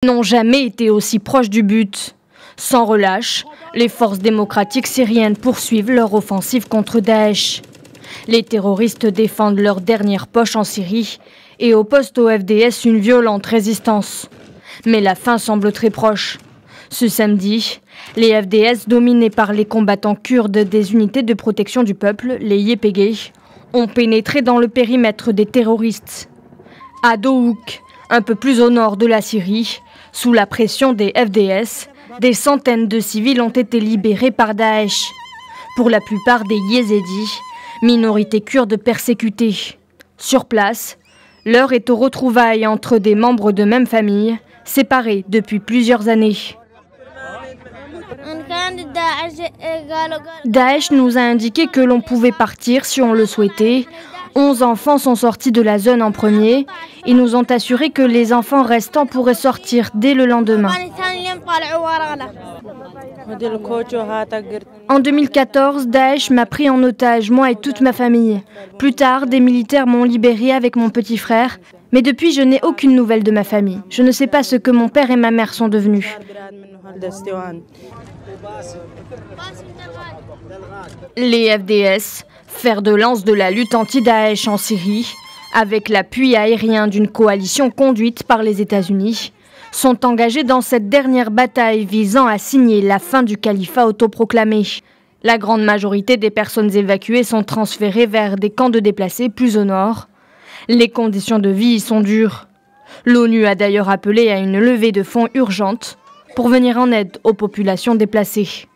n'ont jamais été aussi proches du but. Sans relâche, les forces démocratiques syriennes poursuivent leur offensive contre Daesh. Les terroristes défendent leur dernière poche en Syrie et opposent au FDS une violente résistance. Mais la fin semble très proche. Ce samedi, les FDS, dominés par les combattants kurdes des unités de protection du peuple, les YPG, ont pénétré dans le périmètre des terroristes. À Dohuk, un peu plus au nord de la Syrie, sous la pression des FDS, des centaines de civils ont été libérés par Daesh. Pour la plupart des Yézidis, minorité kurde persécutée. Sur place, l'heure est aux retrouvailles entre des membres de même famille, séparés depuis plusieurs années. Daesh nous a indiqué que l'on pouvait partir si on le souhaitait. 11 enfants sont sortis de la zone en premier. Ils nous ont assuré que les enfants restants pourraient sortir dès le lendemain. En 2014, Daesh m'a pris en otage, moi et toute ma famille. Plus tard, des militaires m'ont libéré avec mon petit frère. Mais depuis, je n'ai aucune nouvelle de ma famille. Je ne sais pas ce que mon père et ma mère sont devenus. Les FDS, fer de lance de la lutte anti-Daesh en Syrie, avec l'appui aérien d'une coalition conduite par les États-Unis, sont engagés dans cette dernière bataille visant à signer la fin du califat autoproclamé. La grande majorité des personnes évacuées sont transférées vers des camps de déplacés plus au nord. Les conditions de vie y sont dures. L'ONU a d'ailleurs appelé à une levée de fonds urgente pour venir en aide aux populations déplacées.